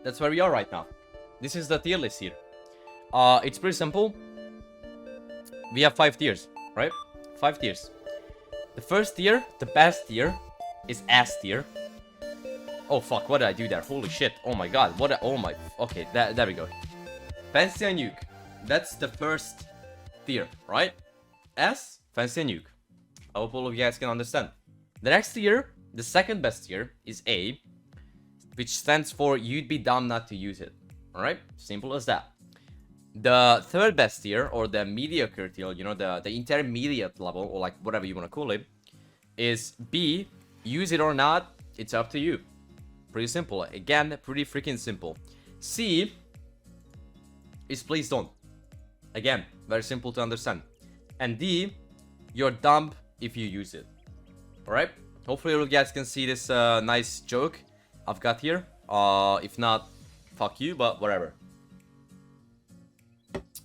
That's where we are right now. This is the tier list here. It's pretty simple. We have 5 tiers, right? 5 tiers. The first tier, the best tier, is S tier. Oh fuck, what did I do there? Holy shit. Oh my god, oh my... Okay, there we go. Fancy and Nuke. That's the first tier, right? S, Fancy and Nuke. I hope all of you guys can understand. The next tier, the second best tier, is A, which stands for you'd be dumb not to use it. Alright? Simple as that. The third best tier, or the mediocre tier, you know, the intermediate level, or like whatever you want to call it, is B, use it or not, it's up to you. Pretty simple. Again, pretty freaking simple. C is please don't. Again, very simple to understand. And D, you're dumb if you use it. Alright? Hopefully all of you guys can see this nice joke I've got here. If not, fuck you, but whatever.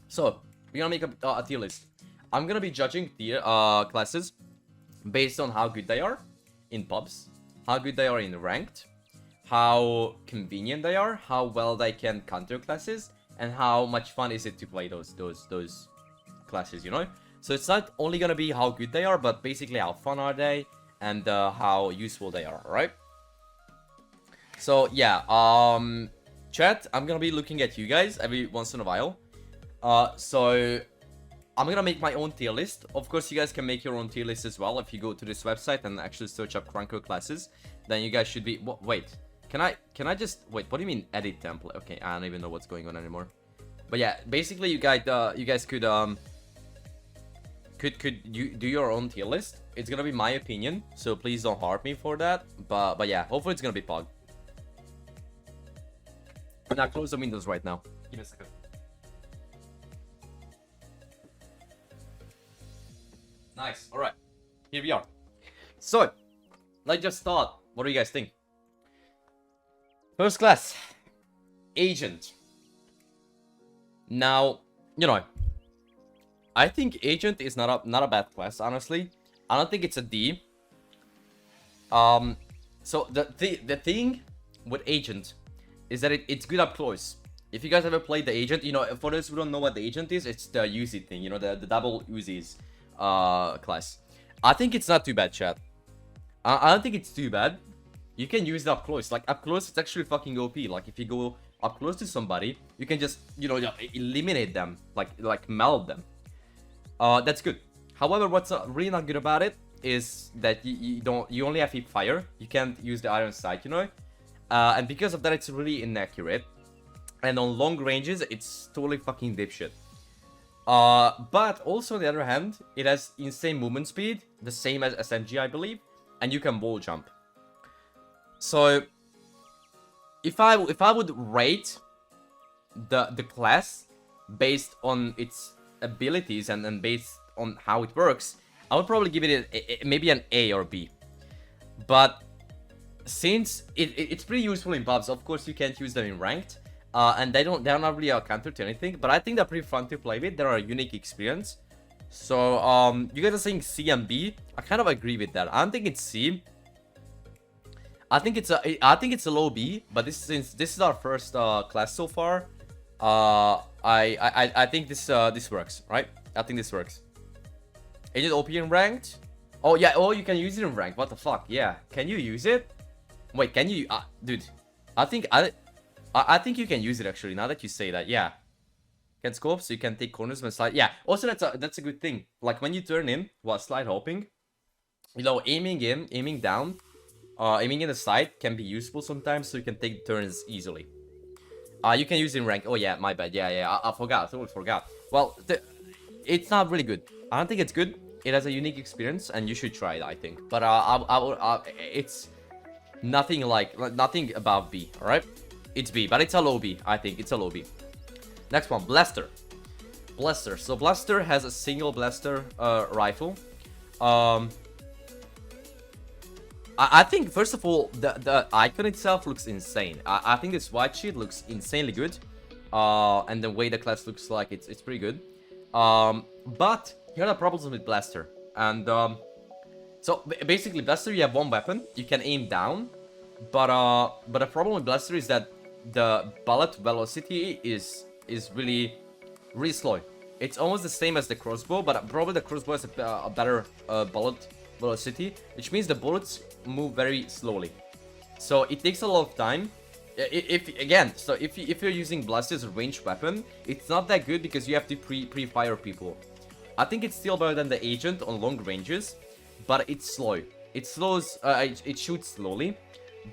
So, we're gonna make a tier list. I'm gonna be judging tier classes based on how good they are in pubs, how good they are in ranked, how convenient they are, how well they can counter classes, and how much fun is it to play those classes, you know? So it's not only gonna be how good they are, but basically how fun are they and how useful they are, right? So yeah, chat, I'm gonna be looking at you guys every once in a while. So I'm gonna make my own tier list. Of course, you guys can make your own tier list as well. If you go to this website and actually search up Krunker classes, then you guys should be... Wait, can I just... Wait, what do you mean edit template? Okay, I don't even know what's going on anymore. But yeah, basically you guys could do your own tier list. It's gonna be my opinion, so please don't harp me for that. But yeah, hopefully it's gonna be pog. I'm not close the windows right now. Give me a second. Nice. Alright. Here we are. So, let's just start. What do you guys think? First class. Agent. Now, you know, I think Agent is not a bad class, honestly. I don't think it's a D. So the thing with Agent is that it's good up close. If you guys ever played the Agent, you know, for those who don't know what the Agent is, it's the Uzi thing, you know, the double Uzis class. I think it's not too bad, chat. I don't think it's too bad. You can use it up close. Like, up close, it's actually fucking OP. Like, if you go up close to somebody, you can just, you know, eliminate them. Like meld them. That's good. However, what's really not good about it is that you only have hip fire. You can't use the iron sight, you know? And because of that, it's really inaccurate. And on long ranges, it's totally fucking dipshit. But also on the other hand, it has insane movement speed, the same as SMG, I believe, and you can wall jump. So if I would rate the class based on its abilities and based on how it works, I would probably give it maybe an A or B. But since it's pretty useful in pubs, of course you can't use them in ranked. And they're not really a counter to anything, but I think they're pretty fun to play with. They're a unique experience. So you guys are saying C and B. I kind of agree with that. I don't think it's C. I think it's a low B. But since this is our first class so far, I think this works, right? I think this works. Is it OP in ranked? Oh yeah. Oh, you can use it in ranked. What the fuck? Yeah. Can you use it? Wait, can you? Dude, I think you can use it actually, now that you say that, yeah. Can scope, so you can take corners when slide. Yeah, also that's a good thing. Like when you turn in while slide hopping, you know, aiming in, aiming down, aiming in the side can be useful sometimes, so you can take turns easily. You can use it in rank. Oh yeah, my bad. Yeah, I forgot. I totally forgot. Well, it's not really good. I don't think it's good. It has a unique experience, and you should try it, I think. But it's nothing nothing above B. All right. It's B, but it's a low B. I think it's a low B. Next one, Blaster. Blaster. So Blaster has a single blaster rifle. I think first of all, the icon itself looks insane. I think this white sheet looks insanely good. And the way the class looks like, it's pretty good. But here are the problems with Blaster. And so basically, Blaster, you have one weapon. You can aim down. But the problem with Blaster is that the bullet velocity is really slow. It's almost the same as the crossbow, but probably the crossbow has a better bullet velocity, which means the bullets move very slowly. So it takes a lot of time. If you're using blaster as a ranged weapon, it's not that good because you have to pre-fire people. I think it's still better than the agent on long ranges, but it's slow. It shoots slowly.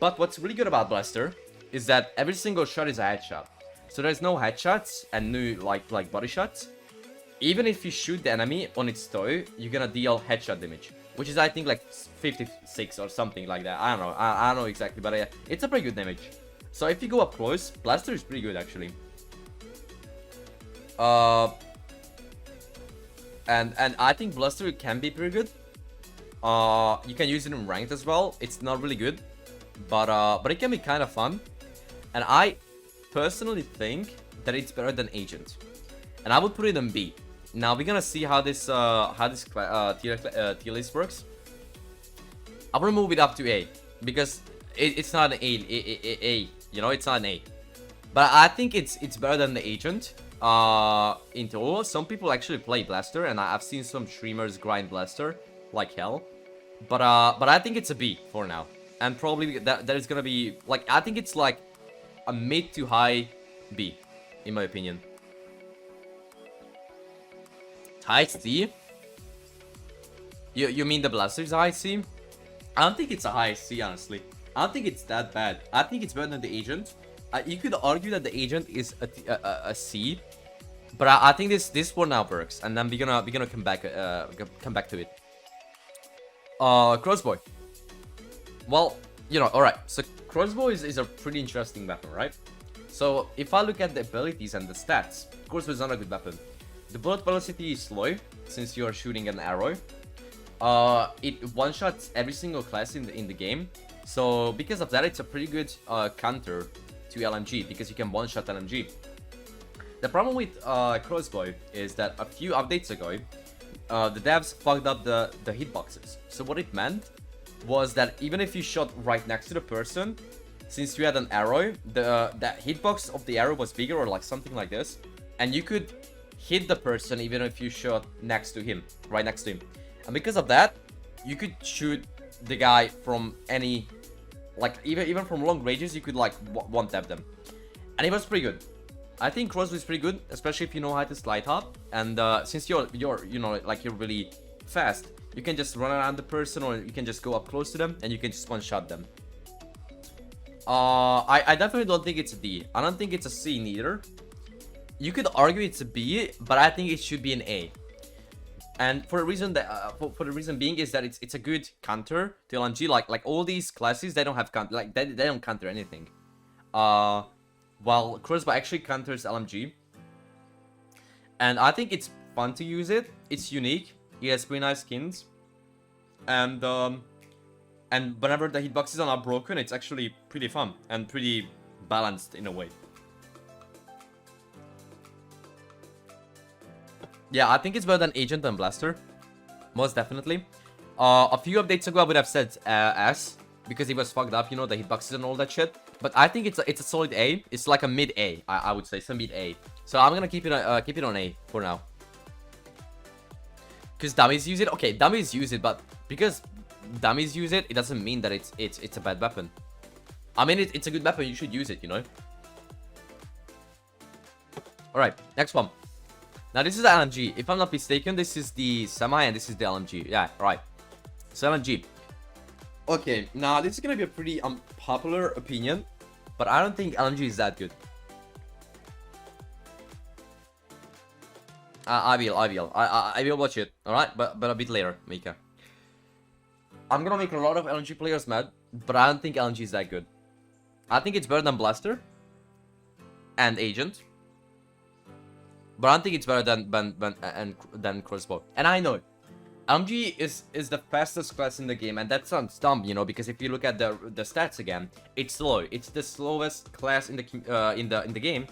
But what's really good about blaster is that every single shot is a headshot. So there's no headshots and no like body shots. Even if you shoot the enemy on its toe, you're gonna deal headshot damage, which is I think like 56 or something like that. I don't know. I don't know exactly, but it's a pretty good damage. So if you go up close, blaster is pretty good actually. And I think blaster can be pretty good. You can use it in ranked as well. It's not really good, but it can be kind of fun. And I personally think that it's better than agent, and I would put it in B. Now we're gonna see how this tier list works. I'm gonna move it up to A because it's not an A, you know, it's not an A. But I think it's better than the agent. In total, some people actually play blaster, and I've seen some streamers grind blaster like hell. But I think it's a B for now, and probably that is gonna be like, I think it's like a mid to high B, in my opinion. High C? You mean the blaster is a high C? I don't think it's a high C, honestly. I don't think it's that bad. I think it's better than the agent. You could argue that the agent is a C, but I think this one now works, and then we're gonna come back to it. Crossbow. Well, you know, all right. So crossbow is a pretty interesting weapon, right? So if I look at the abilities and the stats, crossbow is not a good weapon. The bullet velocity is slow since you are shooting an arrow. It one-shots every single class in the game. So because of that, it's a pretty good counter to LMG because you can one-shot LMG. The problem with crossbow is that a few updates ago, the devs fucked up the hitboxes. So what it meant was that even if you shot right next to the person, since you had an arrow, the hitbox of the arrow was bigger or like something like this, and you could hit the person even if you shot next to him, right next to him. And because of that, you could shoot the guy from any, like even from long ranges, you could like one tap them, and it was pretty good. I think crossbow is pretty good, especially if you know how to slide hop. And since you're you know, like you're really fast, you can just run around the person, or you can just go up close to them and you can just one shot them. I definitely don't think it's a D. I don't think it's a C neither. You could argue it's a B, but I think it should be an A. And for a reason that for the reason being is that it's a good counter to LMG. Like all these classes, they don't have counter, like they don't counter anything. While crossbow actually counters LMG, and I think it's fun to use it. It's unique. It has pretty nice skins, and whenever the hitboxes are not broken, it's actually pretty fun and pretty balanced in a way. Yeah, I think it's better than agent and blaster, most definitely. A few updates ago, I would have said S because it was fucked up, you know, the hitboxes and all that shit. But I think it's a solid A. It's like a mid A. I would say it's a mid A. So I'm gonna keep it on A for now. Because dummies use it. Okay, dummies use it, but because dummies use it, it doesn't mean that it's a bad weapon. I mean, it's a good weapon. You should use it, you know. All right, next one. Now this is the LMG. If I'm not mistaken, this is the semi and this is the LMG. Yeah, right. So LMG. Okay, now this is gonna be a pretty unpopular opinion, but I don't think LMG is that good. I will watch it. All right, but a bit later, Mika. I'm gonna make a lot of LMG players mad, but I don't think LMG is that good. I think it's better than blaster and agent, but I don't think it's better than crossbow. And I know LMG is the fastest class in the game, and that sounds dumb, you know, because if you look at the stats again, it's slow. It's the slowest class in the game,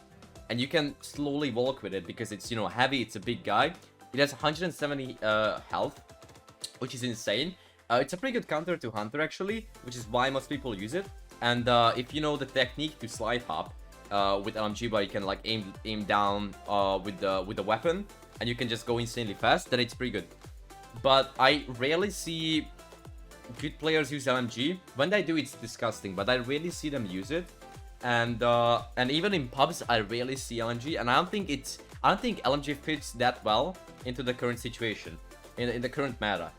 and you can slowly walk with it because it's, you know, heavy. It's a big guy. It has 170 health, which is insane. It's a pretty good counter to Hunter actually, which is why most people use it. And if you know the technique to slide hop, with LMG, but you can like aim down with the weapon, and you can just go insanely fast, then it's pretty good. But I rarely see good players use LMG. When they do, it's disgusting, but I rarely see them use it. And even in pubs, I rarely see LMG, and I don't think LMG fits that well into the current situation, in the current meta.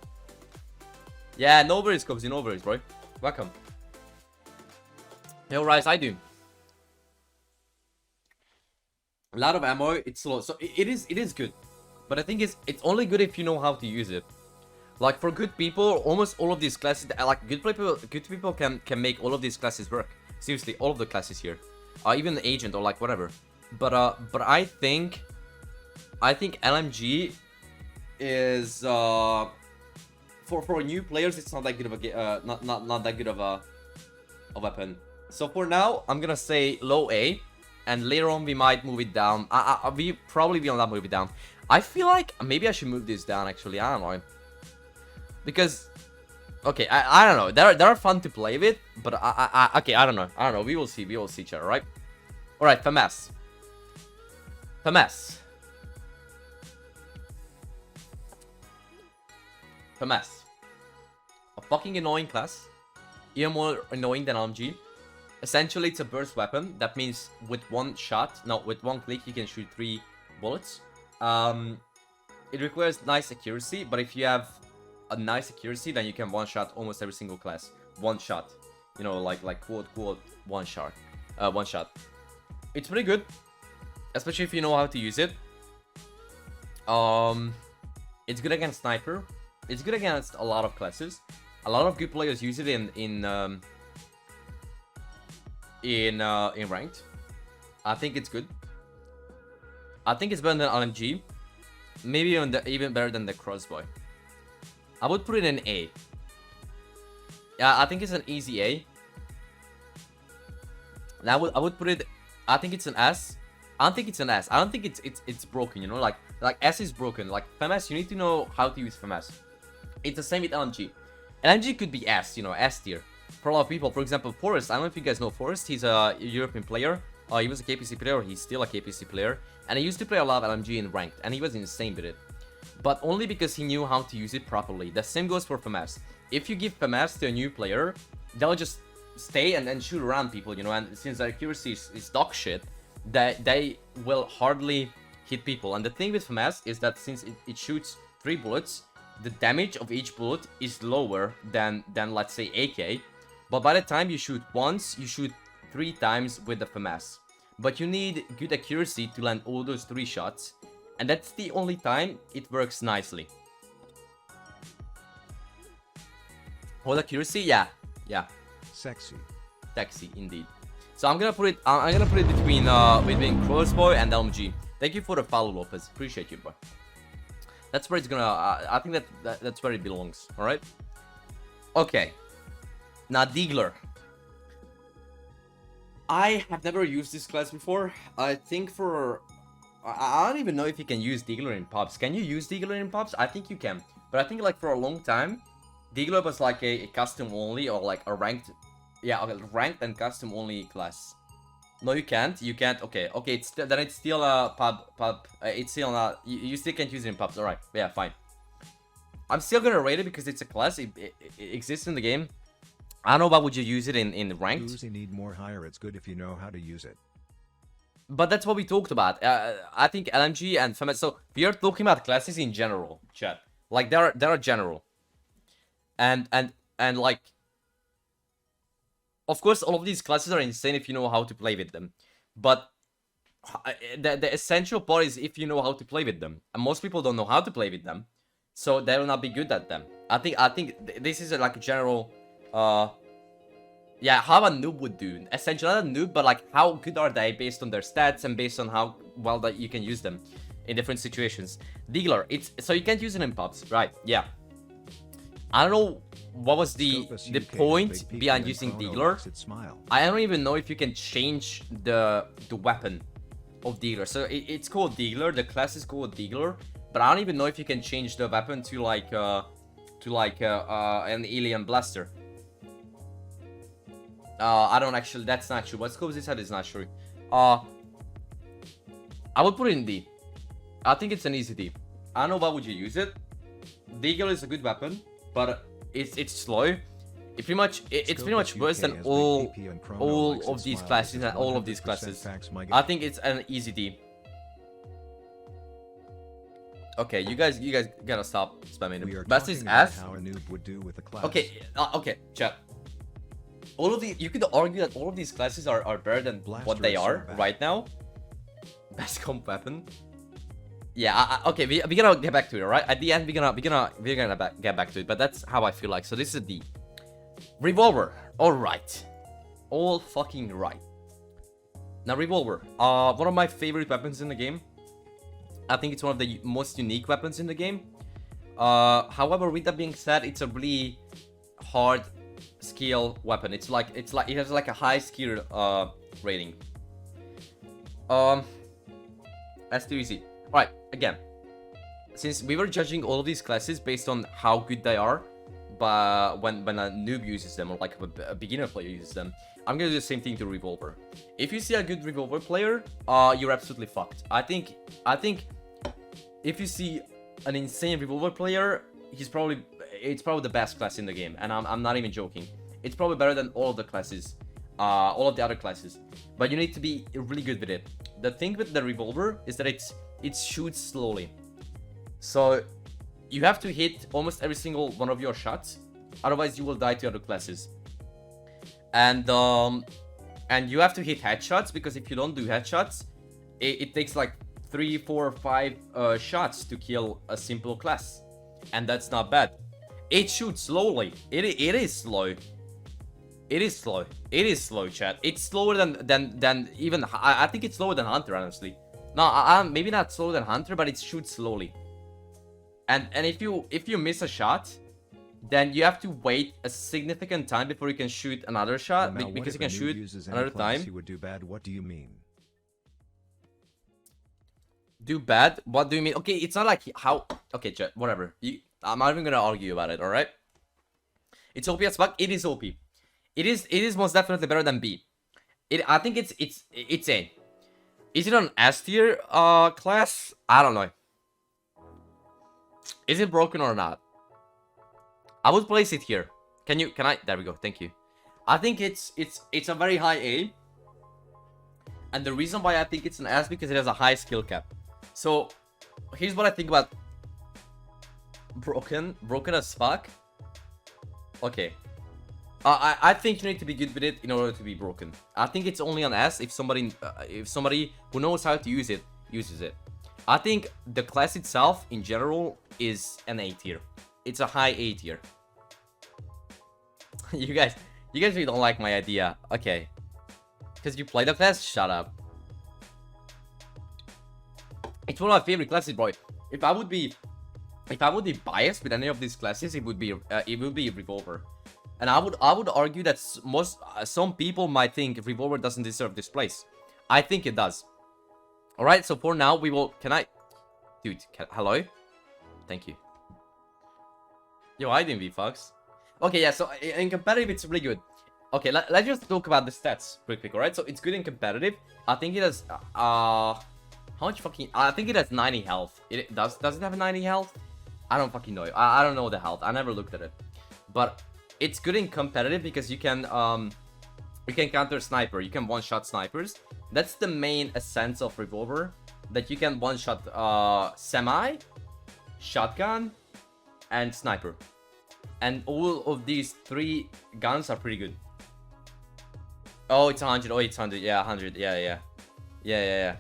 Yeah, no worries, Cubsy, no worries, bro. Welcome. Yo, Rise, I do. A lot of ammo, it's slow, so it is good. But I think it's only good if you know how to use it. Like for good people, almost all of these classes, like good people can make all of these classes work. Seriously, all of the classes here, even the agent or like whatever. But I think LMG is for new players, it's not that good of a not that good of a weapon. So for now, I'm gonna say low A, and later on we might move it down. We probably will not move it down. I feel like maybe I should move this down actually. I don't know. Because, okay, I don't know. They're fun to play with, but okay, I don't know. We will see, chat, alright? Alright, Famas. Famas. A fucking annoying class. Even more annoying than LMG. Essentially, it's a burst weapon. That means with one click, you can shoot 3 bullets. It requires nice accuracy, but if you have a nice accuracy, then you can one-shot almost every single class. One shot. You know, like quote, one shot. It's pretty good. Especially if you know how to use it. It's good against sniper. It's good against a lot of classes. A lot of good players use it in ranked. I think it's good. I think it's better than LMG. Maybe even better than the Crossbow. I would put it in A. Yeah, I think it's an easy A. And I would put it. I think it's an S. I don't think it's an S. I don't think it's broken. You know, like S is broken. Like Famas, you need to know how to use Famas. It's the same with LMG. LMG could be S. You know, S tier for a lot of people. For example, Forrest. I don't know if you guys know Forrest. He's a European player. He was a KPC player. He's still a KPC player, and he used to play a lot of LMG in ranked, and he was insane with it. But only because he knew how to use it properly. The same goes for Famas. If you give Famas to a new player, they'll just stay and shoot around people, you know, and since their accuracy is dog shit, they will hardly hit people. And the thing with Famas is that since it shoots 3 bullets, the damage of each bullet is lower than let's say AK. But by the time you shoot once, you shoot 3 times with the Famas. But you need good accuracy to land all those 3 shots. And that's the only time it works nicely. Hold accuracy, yeah. Sexy indeed. So I'm gonna put it between Crossbow and LMG. Thank you for the follow, Lopez. Appreciate you, bro. That's where it's gonna. I think that's where it belongs. All right. Okay. Now Deagler. I have never used this class before. I think I don't even know if you can use Deagler in pubs. Can you use Deagler in pubs? I think you can. But I think like for a long time, Deagler was like a custom only or like a ranked. Yeah, okay, ranked and custom only class. No, you can't. You can't. Okay. Then it's still a pub. It's still not. You still can't use it in pubs. All right. Yeah, fine. I'm still gonna rate it because it's a class. It exists in the game. I don't know why would you use it in ranked. Uzi need more higher. It's good if you know how to use it. But that's what we talked about. I think LMG and Famas. So we are talking about classes in general, chat. Like they're general. And like, of course, all of these classes are insane if you know how to play with them. But the essential part is if you know how to play with them. And most people don't know how to play with them, so they will not be good at them. I think this is like a general. Yeah, how a noob would do. Essentially, not a noob, but like how good are they based on their stats and based on how well that you can use them in different situations. Deagler, so you can't use it in pubs, right? Yeah. I don't know what was the point behind using Deagler. I don't even know if you can change the weapon of Deagler. So it's called Deagler. The class is called Deagler, but I don't even know if you can change the weapon to like an alien blaster. I don't actually. That's not true. What scope this had is not true. I would put it in D. I think it's an easy D. I don't know why would you use it. Deagler is a good weapon, but it's slow. It's pretty much worse than all of these classes and all of these classes. I think it's an easy D. Okay, you guys gotta stop spamming it. Best is ass. Okay, okay, chat. All of the you could argue that all of these classes are better than what they are right now. Best comp weapon. Yeah, okay, we're gonna get back to it, alright? At the end, we're gonna get back to it, but that's how I feel like. So this is a D. Revolver, alright. All fucking right. Now, Revolver, one of my favorite weapons in the game. I think it's one of the most unique weapons in the game. However, with that being said, it's a really hard skill weapon. It has like a high skill rating. That's too easy. Alright, again, since we were judging all of these classes based on how good they are, but when a noob uses them or like a beginner player uses them, I'm gonna do the same thing to Revolver. If you see a good Revolver player, you're absolutely fucked. I think if you see an insane Revolver player, it's probably the best class in the game, and I'm not even joking. It's probably better than all of the classes, all of the other classes. But you need to be really good with it. The thing with the Revolver is that it shoots slowly, so you have to hit almost every single one of your shots, otherwise you will die to other classes. And you have to hit headshots, because if you don't do headshots, it takes like 3, 4, 5 shots to kill a simple class, and that's not bad. It shoots slowly. It is slow. It is slow. It is slow, chat. It's slower than even I think it's slower than Hunter, honestly. No, maybe not slower than Hunter, but it shoots slowly. And if you miss a shot, then you have to wait a significant time before you can shoot another shot, well, because you can shoot another time. He would do bad. What do you mean? Do bad? What do you mean? Okay, it's not like how. Okay, chat, whatever. I'm not even gonna argue about it. All right. It's OP as fuck. It is OP. It is most definitely better than B. I think it's A. Is it an S tier class? I don't know. Is it broken or not? I would place it here. Can I? There we go. Thank you. I think it's a very high A. And the reason why I think it's an S because it has a high skill cap. So here's what I think about broken as fuck. Okay. I think you need to be good with it in order to be broken. I think it's only an S if somebody who knows how to use it uses it. I think the class itself in general is an A tier. It's a high A tier. You guys really don't like my idea. Okay. Because you play the class? Shut up. It's one of my favorite classes, bro. If I would be biased with any of these classes, it would be Revolver. And I would argue that some people might think Revolver doesn't deserve this place. I think it does. Alright, so for now we will... Dude, hello? Thank you. Yo, I didn't be fucks. Okay, yeah, so in competitive it's really good. Okay, let's just talk about the stats real quick, alright? So it's good in competitive. I think it has how much fucking... I think it has 90 health. Does it have 90 health? I don't fucking know. I don't know the health. I never looked at it. But it's good in competitive because you can counter sniper. You can one-shot snipers. That's the main essence of Revolver. That you can one-shot semi, shotgun, and sniper. And all of these 3 guns are pretty good. Oh, it's 100. Oh, it's 100. Yeah, 100. Yeah.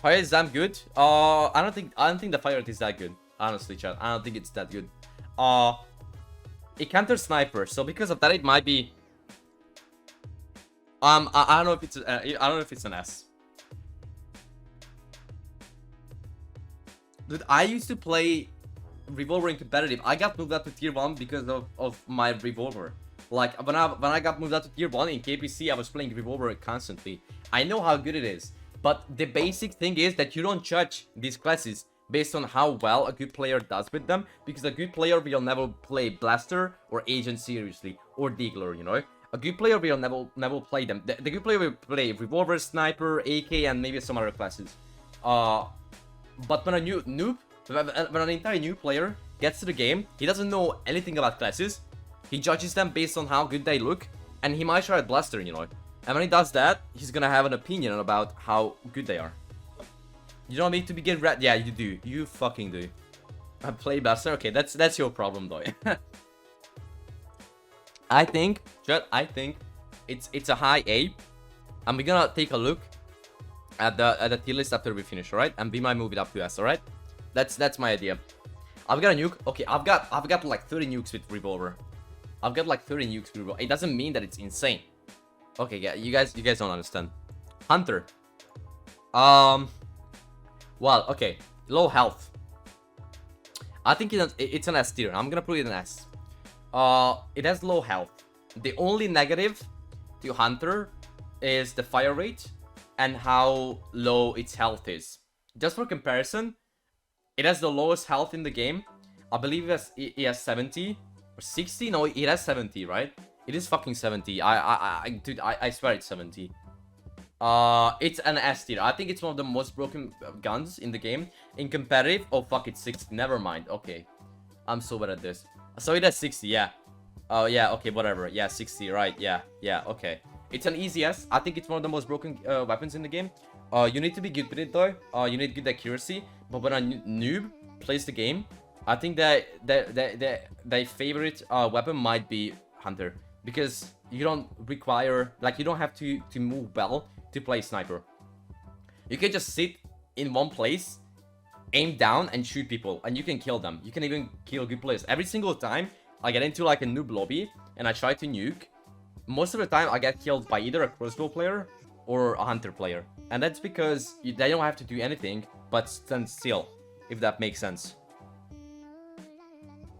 Fire is damn good. I don't think the fire is that good. Honestly, chat. I don't think it's that good. It counters sniper, so because of that, it might be. I don't know if it's I don't know if it's an S. Dude, I used to play Revolver in competitive. I got moved up to tier 1 because of my Revolver. Like when I got moved up to tier 1 in KPC, I was playing Revolver constantly. I know how good it is, but the basic thing is that you don't judge these classes based on how well a good player does with them, because a good player will never play Blaster or Agent seriously, or Deagler, you know? A good player will never play them. The good player will play Revolver, Sniper, AK, and maybe some other classes. But when a when an entire new player gets to the game, he doesn't know anything about classes. He judges them based on how good they look, and he might try a Blaster, you know. And when he does that, he's gonna have an opinion about how good they are. You don't need to begin red. Yeah, you do. You fucking do. I play Blaster. Okay, that's your problem though. I think it's a high A. And we're gonna take a look at the tier list after we finish, alright? And we might move it up to S, alright? That's my idea. I've got a nuke. Okay, I've got like 30 nukes with Revolver. I've got like 30 nukes with Revolver. It doesn't mean that it's insane. Okay, yeah, you guys don't understand. Hunter. Well, okay. Low health. I think it's an S tier. I'm gonna put it in S. It has low health. The only negative to Hunter is the fire rate and how low its health is. Just for comparison, it has the lowest health in the game. I believe it has 70 or 60. No, it has 70, right? It is fucking 70. Dude, I swear it's 70. It's an S tier. I think it's one of the most broken guns in the game. In competitive, oh fuck, it's 60. Never mind. Okay, I'm so bad at this. So it has 60, yeah. Oh yeah, okay, whatever. Yeah, 60, right? Yeah, okay. It's an easy S. I think it's one of the most broken weapons in the game. You need to be good with it though. You need good accuracy. But when a noob plays the game, I think that their favorite weapon might be Hunter, because you don't require, like, you don't have to move well to play Sniper. You can just sit in one place, aim down, and shoot people, and you can kill them. You can even kill good players. Every single time I get into like a noob lobby and I try to nuke, most of the time I get killed by either a Crossbow player or a Hunter player. And that's because they don't have to do anything but stand still, if that makes sense.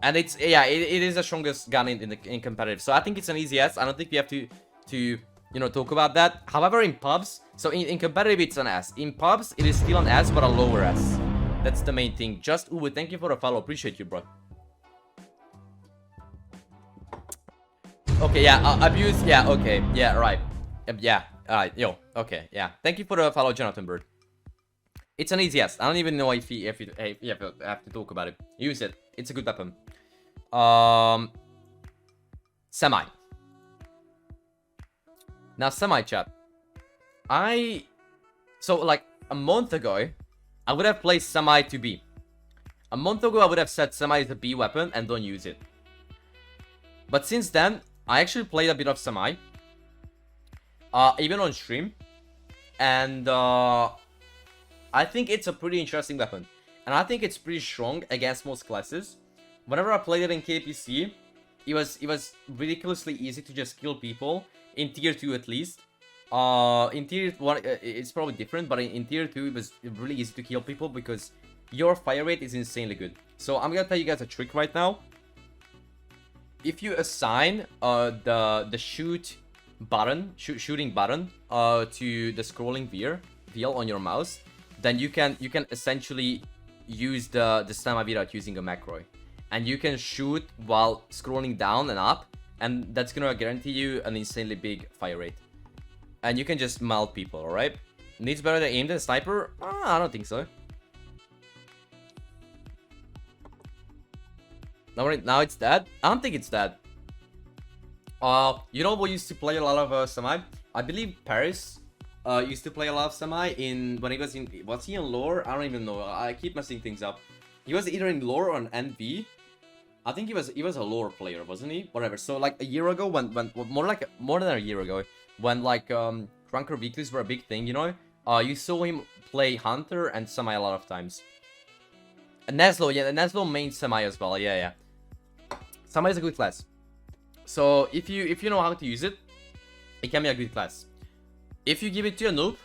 And it's, yeah, it is the strongest gun in competitive. So I think it's an easy S. I don't think we have to you know, talk about that. However, in pubs, so in competitive it's an S. In pubs, it is still an S, but a lower S. That's the main thing. Just Uwe, thank you for the follow. Appreciate you, bro. Okay, yeah, abuse, yeah, okay, yeah, right. Yeah, alright, yo, okay, yeah. Thank you for the follow, Jonathan Bird. It's an easy S. I don't even know if you have to talk about it. Use it. It's a good weapon. Semi. Now, semi, chat. So, like, a month ago, I would have placed semi to B. A month ago, I would have said semi is a B weapon and don't use it. But since then, I actually played a bit of semi. Even on stream. And I think it's a pretty interesting weapon. And I think it's pretty strong against most classes. Whenever I played it in KPC, it was ridiculously easy to just kill people. In tier 2 at least. In tier 1, it's probably different, but in tier 2, it was really easy to kill people because your fire rate is insanely good. So I'm gonna tell you guys a trick right now. If you assign the shooting button to the scrolling wheel on your mouse, then you can essentially use the stamina without using a macro, and you can shoot while scrolling down and up, and that's gonna guarantee you an insanely big fire rate. And you can just melt people, alright? Needs better aim than sniper? I don't think so. Now it's dead? I don't think it's dead. You know what used to play a lot of semi? I believe Paris used to play a lot of semi when he was he in lore? I don't even know. I keep messing things up. He was either in lore or an NV. I think he was a lore player, wasn't he? Whatever. So like a year ago, when more than a year ago, when like Krunker weeklies were a big thing, you know, you saw him play Hunter and semi a lot of times. And Neslo, yeah, Neslo main semi as well. Yeah. Semi is a good class. So if you know how to use it, it can be a good class. If you give it to a noob,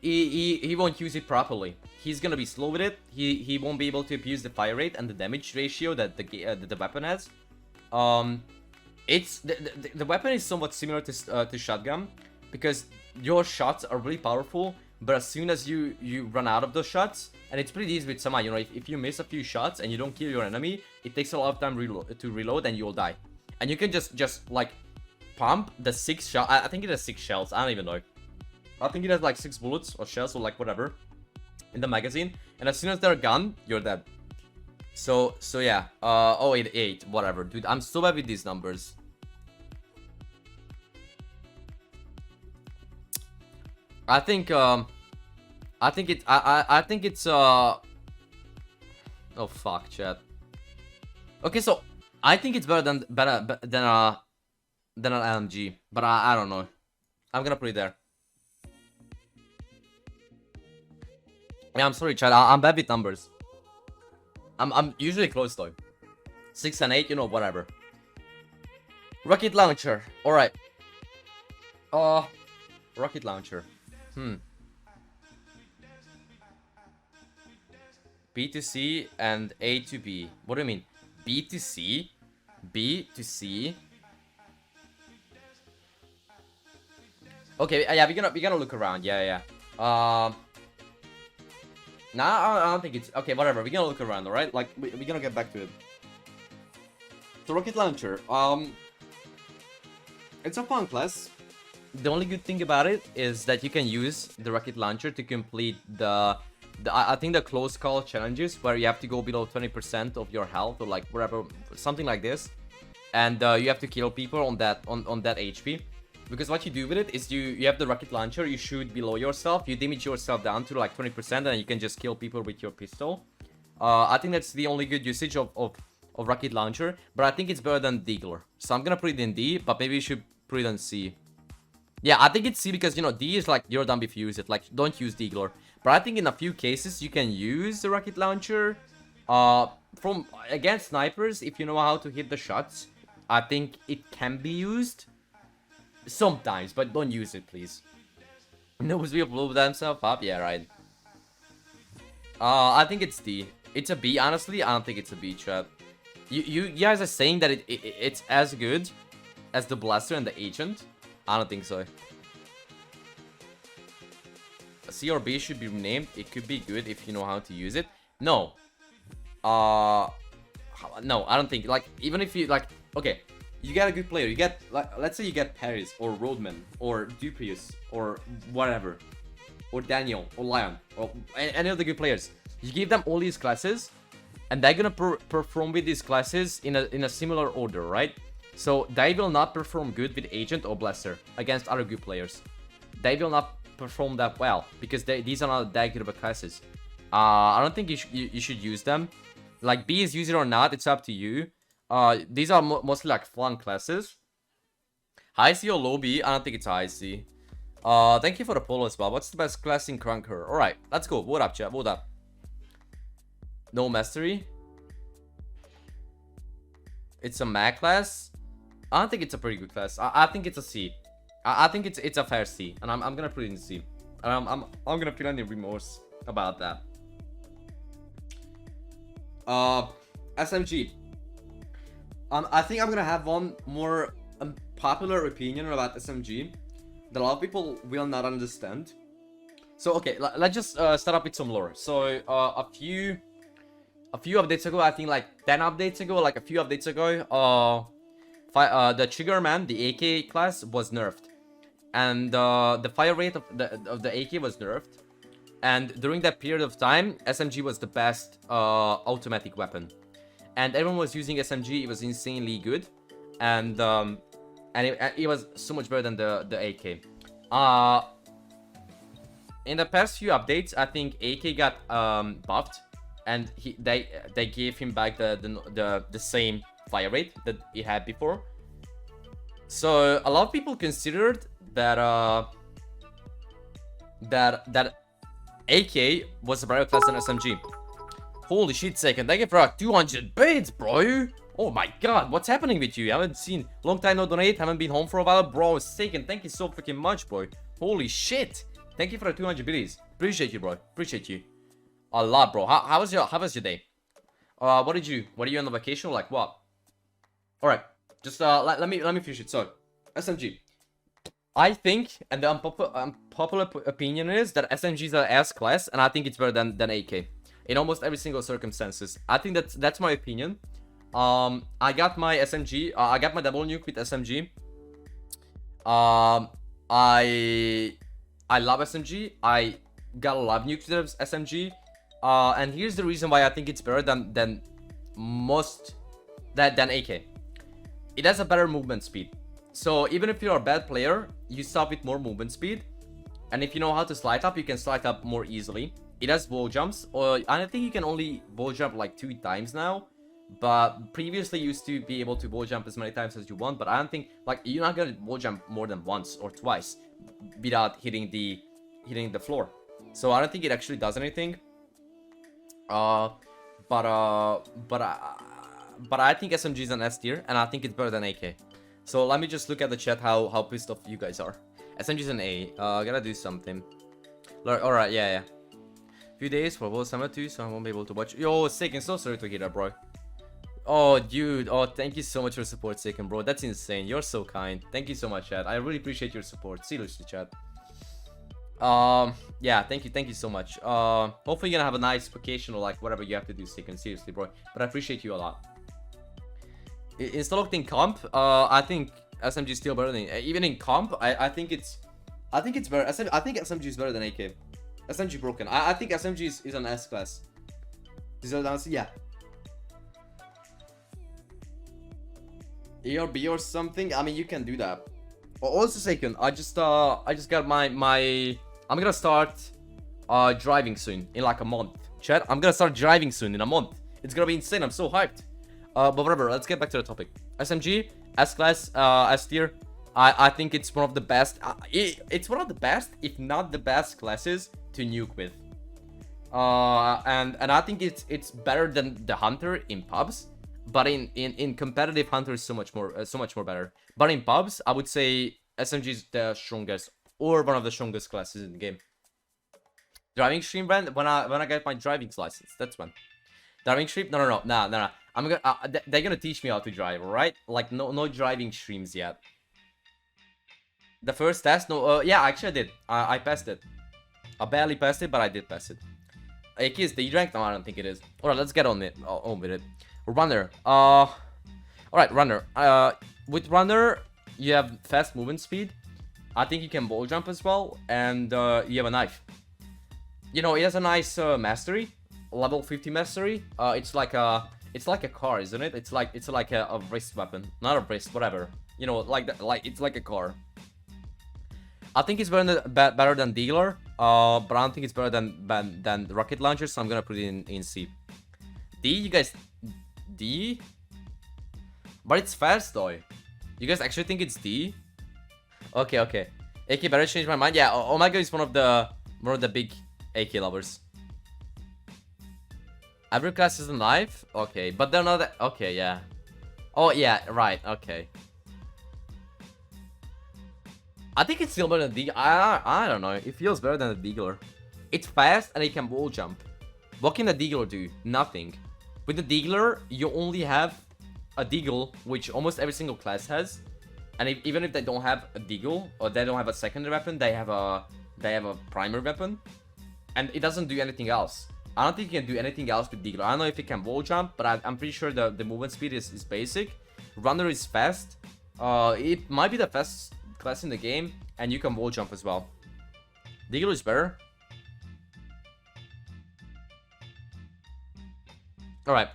he won't use it properly. He's gonna be slow with it. He won't be able to abuse the fire rate and the damage ratio that the weapon has. It's the weapon is somewhat similar to shotgun, because your shots are really powerful, but as soon as you run out of those shots, and it's pretty easy with semi, you know, if you miss a few shots and you don't kill your enemy, it takes a lot of time to reload and you'll die. And you can just like pump the 6 shell. I think it has 6 shells. I don't even know. I think it has like 6 bullets or shells or like whatever in the magazine. And as soon as they're gone, you're dead. So yeah. Oh, 8, whatever, dude. I'm so bad with these numbers. I think it's oh fuck, chat. Okay, so I think it's better than an LMG, but I don't know. I'm gonna put it there. Yeah, I'm sorry, chat. I'm bad with numbers. I'm usually close though. 6 and 8, you know, whatever. Rocket launcher. All right. Rocket launcher. B to C and A to B. What do you mean? B to C? B to C? Okay, yeah, we're gonna look around. Yeah. Nah, I don't think it's okay. Whatever, we're gonna look around. All right, like we're gonna get back to it. The rocket launcher. It's a fun class. The only good thing about it is that you can use the rocket launcher to complete I think the close call challenges where you have to go below 20% of your health or like whatever, something like this, and you have to kill people on that HP. Because what you do with it is you have the rocket launcher, you shoot below yourself, you damage yourself down to like 20%, and you can just kill people with your pistol. I think that's the only good usage of rocket launcher, but I think it's better than Deagler. So I'm gonna put it in D, but maybe you should put it in C. Yeah, I think it's C because, you know, D is like, you're dumb if you use it. Like, don't use Deagler. But I think in a few cases, you can use the rocket launcher. Against snipers, if you know how to hit the shots, I think it can be used. Sometimes, but don't use it, please. Knows we blew themselves up? Yeah, right. I think it's D. It's a B, honestly. I don't think it's a B, chat. You guys are saying that it's as good as the Blaster and the Agent? I don't think so. C or B should be renamed. It could be good if you know how to use it. No. No, I don't think. Like, even if you, like, okay, you get a good player. You get, like, let's say you get Paris or Roadman or Duprius or whatever. Or Daniel or Lion or any of the good players. You give them all these classes and they're gonna perform with these classes in a similar order, right? So they will not perform good with Agent or Blaster against other good players. They will not perform that well because these are not that good of classes. I don't think you should use them. Like, B is use it or not, it's up to you. These are mostly like fun classes. High C or low B? I don't think it's high C. Thank you for the poll as well. What's the best class in Krunker? Alright, let's go. Vote up, chat. Vote up. No mastery. It's a mag class. I don't think it's a pretty good class. I think it's a C. I think it's a fair C, and I'm gonna put it in C. And I'm gonna feel any remorse about that. SMG. I think I'm gonna have one more popular opinion about SMG that a lot of people will not understand. So okay, let's just start up with some lore. So a few updates ago, I think like 10 updates ago, like a few updates ago, the Triggerman, the AK class, was nerfed, and the fire rate of the AK was nerfed, and during that period of time, SMG was the best automatic weapon, and everyone was using SMG. It was insanely good, and it was so much better than the AK. In the past few updates, I think AK got buffed, and they gave him back the same fire rate that he had before. So a lot of people considered that that AK was a better class than SMG. Holy shit, second, thank you for 200 bits, bro. Oh my god, what's happening with you? I haven't seen, long time no donate, haven't been home for a while, bro. Second, thank you so freaking much, bro. Holy shit, thank you for the 200 bits. Appreciate you, bro. Appreciate you a lot, bro. How was your day? What are you on the vacation or like what? All right, just let me finish it. So, SMG. I think, and the unpopular opinion is that SMG is an S class, and I think it's better than AK in almost every single circumstances. I think that's my opinion. I got my SMG. I got my double nuke with SMG. I love SMG. I got a lot of nukes with SMG. And here's the reason why I think it's better than AK. It has a better movement speed. So even if you're a bad player, you start with more movement speed. And if you know how to slide up, you can slide up more easily. It has wall jumps, or I think you can only wall jump like 2 times now. But previously you used to be able to wall jump as many times as you want. But I don't think, like, you're not gonna wall jump more than once or twice without hitting the floor. So I don't think it actually does anything. But I think SMG is an S tier, and I think it's better than AK. So let me just look at the chat how pissed off you guys are. SMG is an A. Gotta do something. Alright, yeah. Few days for World Summer 2, so I won't be able to watch. Yo, Seiken, so sorry to hear that, bro. Oh, dude. Oh, thank you so much for your support, Seiken, bro. That's insane. You're so kind. Thank you so much, chat. I really appreciate your support. Seriously, chat. Yeah, thank you so much. Hopefully you're gonna have a nice vacation or like whatever you have to do, Seiken. Seriously, bro. But I appreciate you a lot. Instead of in comp, I think SMG is still better than even in comp. I think it's better. I think SMG is better than AK. SMG broken. I think SMG is an S class. Is that answer? Yeah. ERB or something. I mean, you can do that. Also, second, I just got my I'm gonna start driving soon in like a month. Chat, I'm gonna start driving soon in a month. It's gonna be insane. I'm so hyped. But whatever. Let's get back to the topic. SMG S class, S tier. I think it's one of the best. It's one of the best, if not the best classes to nuke with. And I think it's better than the Hunter in pubs, but in competitive, Hunter is so much more better. But in pubs, I would say SMG is the strongest, or one of the strongest classes in the game. Driving stream, brand, when I get my driving license, that's when. Driving stream? No. I'm gonna they're gonna teach me how to drive, alright? Like no driving streams yet. The first test? No, yeah, actually I did. I passed it. I barely passed it, but I did pass it. AK is the rank? No, I don't think it is. Alright, let's get on with it. Runner. Alright, runner. With runner, you have fast movement speed. I think you can wall jump as well, and you have a knife. You know, it has a nice mastery, level 50 mastery. It's like a car, isn't it? It's like a wrist weapon, not a wrist, whatever. You know, it's like a car. I think it's better than Deagler, but I don't think it's better than the rocket launcher, so I'm gonna put it in C. D, you guys, D? But it's fast though. You guys actually think it's D? Okay. AK better change my mind. Yeah, Omega is one of the big AK lovers. Every class is a knife? Okay, but they're not. Okay, yeah. Oh yeah, right. Okay. I think it's still better than Deagler. I don't know. It feels better than the Deagler. It's fast and it can wall jump. What can the Deagler do? Nothing. With the Deagler, you only have a Deagle, which almost every single class has. And even if they don't have a Deagle or they don't have a secondary weapon, they have a primary weapon, and it doesn't do anything else. I don't think you can do anything else with Deagler. I don't know if it can wall jump, but I'm pretty sure the movement speed is basic. Runner is fast. It might be the fastest class in the game, and you can wall jump as well. Deagler is better. All right.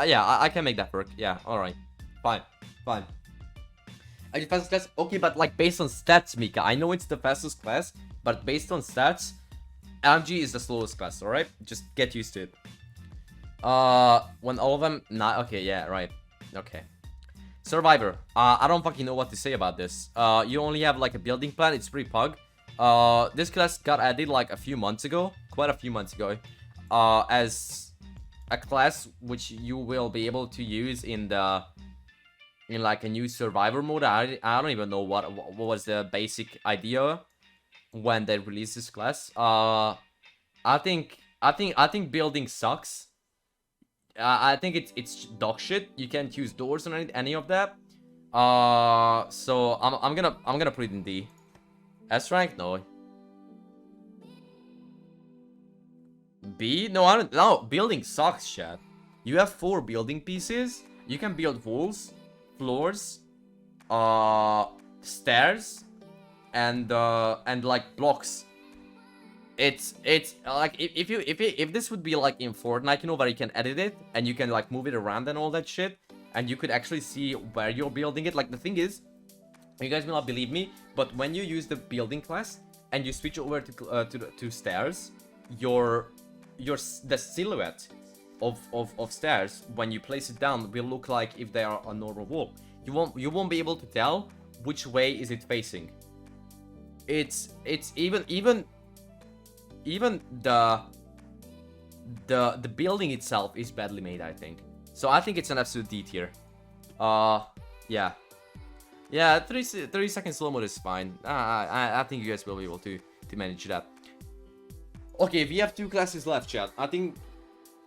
Yeah, I can make that work. Yeah. All right. Fine. I did fastest class. Okay, but like based on stats, Mika. I know it's the fastest class, but based on stats, LMG is the slowest class. All right. Just get used to it. When all of them not okay. Yeah. Right. Okay. Survivor. I don't fucking know what to say about this. You only have like a building plan. It's pretty pug. This class got added like a few months ago, quite a few months ago, as a class which you will be able to use in like a new survivor mode. I don't even know what was the basic idea when they released this class. I think building sucks. I think it's dog shit. You can't use doors or any of that. So I'm gonna put it in D. S rank? No. B? No, I don't. No, building sucks, chat. You have 4 building pieces. You can build walls, floors, stairs and like blocks. It's like if this would be like in Fortnite, you know, where you can edit it and you can like move it around and all that shit, and you could actually see where you're building it. Like the thing is, you guys will not believe me, but when you use the building class and you switch over to stairs, the silhouette of stairs when you place it down will look like if they are a normal wall. You won't be able to tell which way is it facing. It's even the building itself is badly made, I think. So I think it's an absolute D tier. Yeah. Yeah, 30-second slow mode is fine. I think you guys will be able to manage that. Okay, we have 2 classes left, chat. I think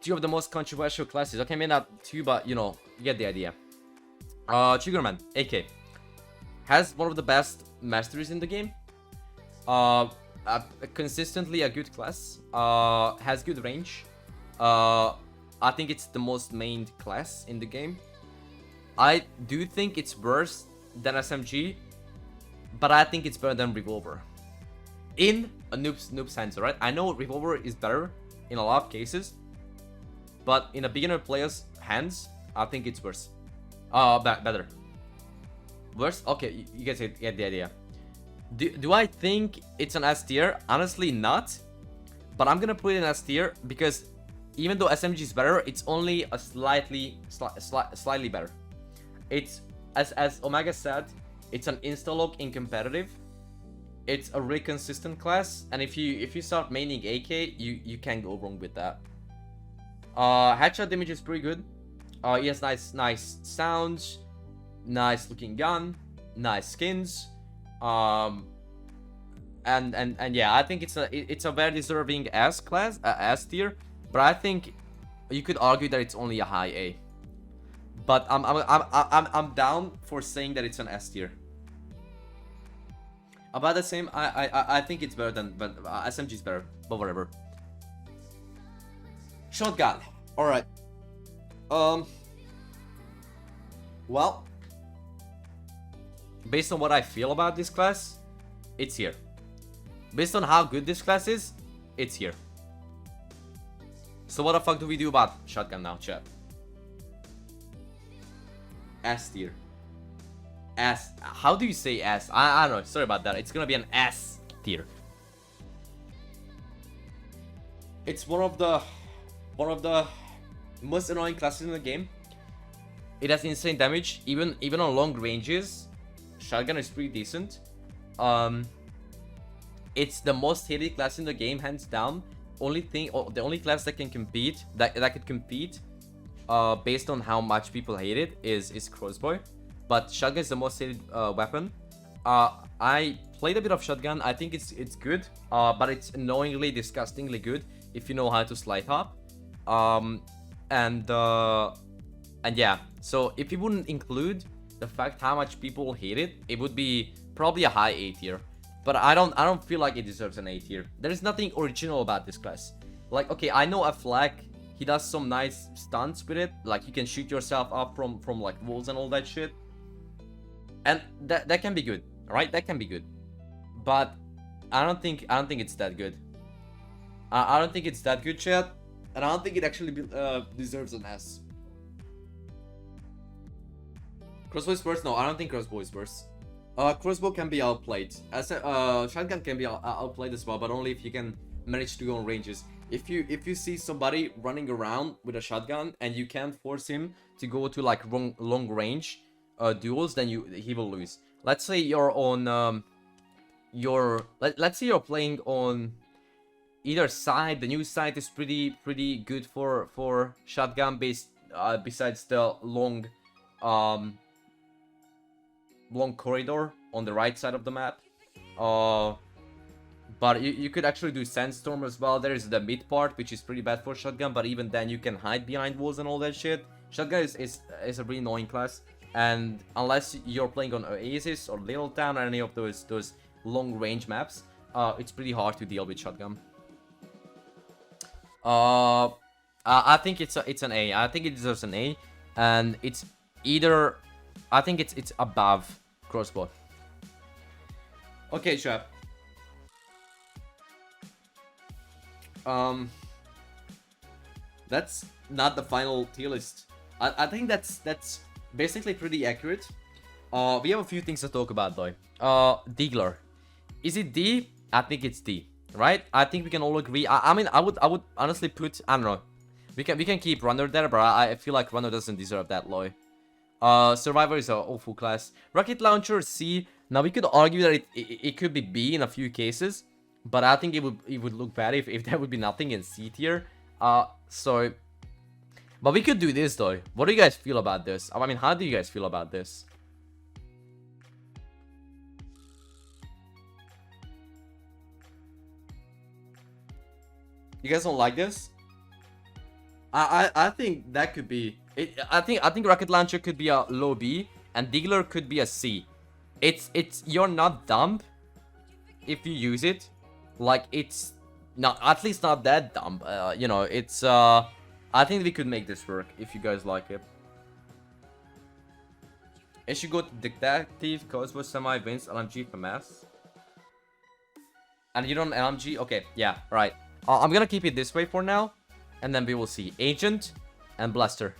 2 of the most controversial classes. Okay, maybe not 2, but you know, you get the idea. Triggerman, AK, has one of the best masteries in the game. Consistently a good class. Has good range. I think it's the most mained class in the game. I do think it's worse than SMG, but I think it's better than Revolver. In a noob's hands, right? I know Revolver is better in a lot of cases, but in a beginner player's hands, I think it's worse. Better. Worse? Okay, you guys get the idea. Do I think it's an S tier? Honestly, not. But I'm gonna put it in S tier because even though SMG is better, it's only a slightly better. It's as Omega said, it's an insta-lock in competitive. It's a really consistent class, and if you start maining AK, you can't go wrong with that. Headshot damage is pretty good. He has nice sounds, nice looking gun, nice skins. And yeah, I think it's a very deserving S class, S tier. But I think you could argue that it's only a high A. But I'm down for saying that it's an S tier. About the same, I think it's better than, but SMG is better, but whatever. Shotgun. All right. Well, based on what I feel about this class, it's here. Based on how good this class is, it's here. So what the fuck do we do about shotgun now, chat? S tier. S. How do you say S? I don't know. Sorry about that. It's gonna be an S tier. It's one of the most annoying classes in the game. It has insane damage, even on long ranges. Shotgun is pretty decent. It's the most hated class in the game, hands down. The only class that can compete, that could compete, based on how much people hate it, is Crossbow. But shotgun is the most hated weapon. I played a bit of shotgun. I think it's good, but it's annoyingly, disgustingly good if you know how to slide hop. And yeah. So if you wouldn't include the fact how much people hate it, it would be probably a high A tier. But I don't feel like it deserves an A tier. There is nothing original about this class. Like, okay, I know a flag. He does some nice stunts with it. Like, you can shoot yourself up from like walls and all that shit. And that can be good, right? That can be good. But I don't think it's that good. I don't think it's that good, chat. And I don't think it actually deserves an S. Crossbow is worse? No, I don't think Crossbow is worse. Crossbow can be outplayed. Shotgun can be outplayed as well, but only if you can manage to go on ranges. If you see somebody running around with a shotgun and you can't force him to go to like long range duels, then he will lose. Let's say you're on let's say you're playing on either side. The new side is pretty good for shotgun based, besides the long corridor on the right side of the map. But you could actually do Sandstorm as well. There is the mid part, which is pretty bad for shotgun, but even then you can hide behind walls and all that shit. Shotgun is a really annoying class, and unless you're playing on Oasis or Little Town or any of those long range maps, it's pretty hard to deal with shotgun. I think it's an A. I think it deserves an A, and it's either, I think it's above Crossbow. Okay, chat. That's not the final tier list. I think that's basically pretty accurate. We have a few things to talk about though. Deagler. Is it D? I think it's D. Right? I think we can all agree. I mean, I would honestly put, I don't know. We can keep Runner there, but I feel like Runner doesn't deserve that low. Survivor is an awful class. Rocket Launcher C. Now we could argue that it could be B in a few cases, but I think it would look bad if that would be nothing in C tier. So, but we could do this though. What do you guys feel about this? I mean, how do you guys feel about this? You guys don't like this? I think that could be it. I think Rocket Launcher could be a low B and Deagler could be a C. It's you're not dumb if you use it. Like it's not, at least not that dumb. You know, it's I think we could make this work if you guys like it. It should go to Detective, Crossbow, Semi, Vince, LMG, Famas. And you don't LMG? Okay, yeah, right. I'm gonna keep it this way for now. And then we will see Agent and Blaster.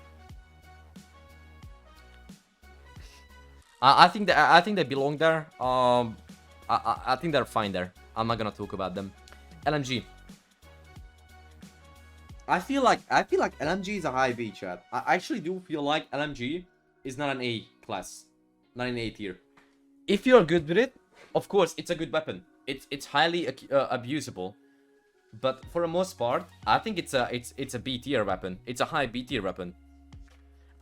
I think they belong there. I think they're fine there. I'm not gonna talk about them. LMG. I feel like LMG is a high B, chat. I actually do feel like LMG is not an A class, not an A tier. If you're good with it, of course it's a good weapon. It's highly abusable. But for the most part, I think it's a B tier weapon. It's a high B tier weapon.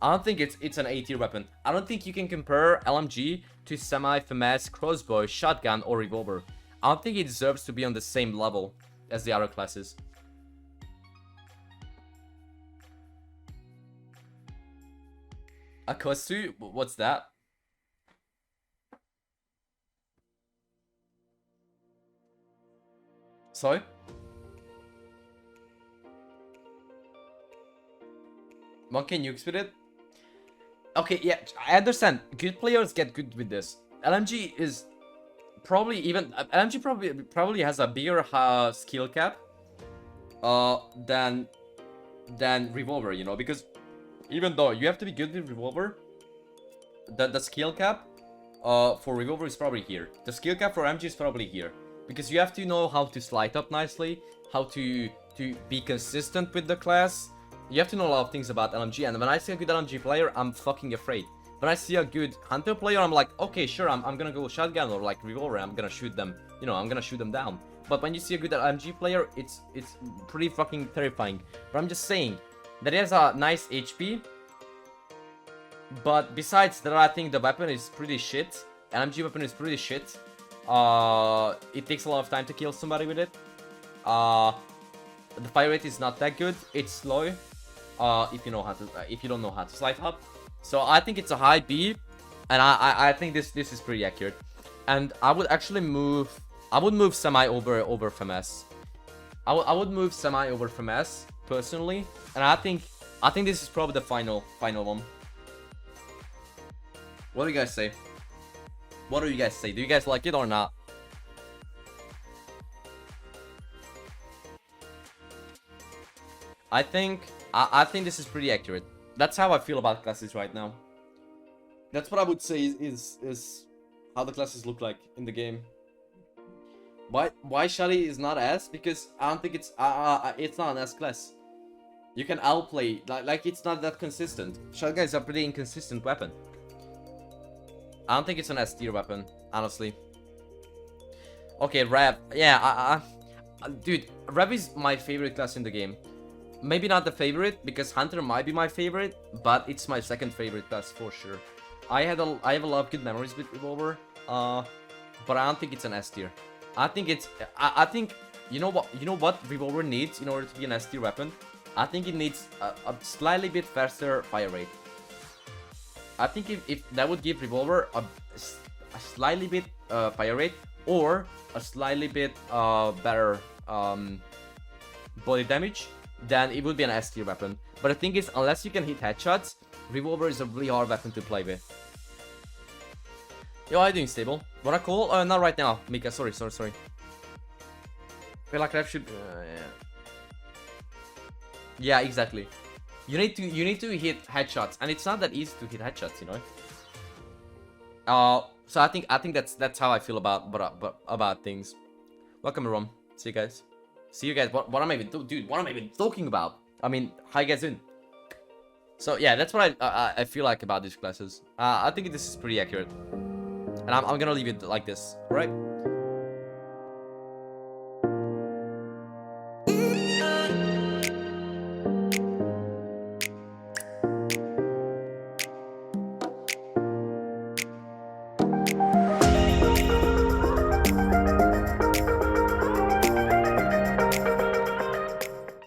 I don't think it's an A tier weapon. I don't think you can compare LMG to Semi, Famas, Crossbow, Shotgun, or Revolver. I don't think it deserves to be on the same level as the other classes. Akosu? What's that? Sorry? Monkey nukes with it? Okay, yeah, I understand. Good players get good with this. LMG is probably even... LMG probably has a bigger skill cap than Revolver, you know, because even though you have to be good with Revolver, the skill cap for Revolver is probably here. The skill cap for MG is probably here. Because you have to know how to slide up nicely, how to be consistent with the class. You have to know a lot of things about LMG, and when I see a good LMG player, I'm fucking afraid. When I see a good Hunter player, I'm like, okay, sure, I'm gonna go Shotgun or like Revolver, I'm gonna shoot them, you know, I'm gonna shoot them down. But when you see a good LMG player, it's pretty fucking terrifying. But I'm just saying, that has a nice HP, but besides that, I think the weapon is pretty shit. LMG weapon is pretty shit. It takes a lot of time to kill somebody with it. The fire rate is not that good. It's slow. If you don't know how to slide up. So I think it's a high B, and I think this is pretty accurate. And I would actually move. I would move Semi over Famas. I would move Semi over Famas personally, and I think this is probably the final one. What do you guys say? What do you guys say? Do you guys like it or not? I think this is pretty accurate. That's how I feel about classes right now. That's what I would say is how the classes look like in the game. Why Shadi is not S? Because I don't think it's not an S class. You can outplay, like it's not that consistent. Shotgun is a pretty inconsistent weapon. I don't think it's an S tier weapon, honestly. Okay, Rev. Yeah, dude, Rev is my favorite class in the game. Maybe not the favorite, because Hunter might be my favorite, but it's my second favorite class for sure. I have a lot of good memories with Revolver, but I don't think it's an S tier. I think you know what Revolver needs in order to be an S tier weapon? I think it needs a slightly bit faster fire rate. I think if that would give Revolver a slightly bit fire rate, or a slightly bit better body damage, then it would be an S tier weapon. But the thing is, unless you can hit headshots, Revolver is a really hard weapon to play with. Yo, how you doing, stable? Wanna call? Not right now, Mika. Sorry. Feel like ref should. Yeah, exactly. You need to hit headshots, and it's not that easy to hit headshots, you know. So I think that's how I feel about things. Welcome, Rom. See you guys. What am I even dude? What am I even talking about? I mean, how you guys doing? So yeah, that's what I feel like about these classes. I think this is pretty accurate, and I'm gonna leave it like this, right?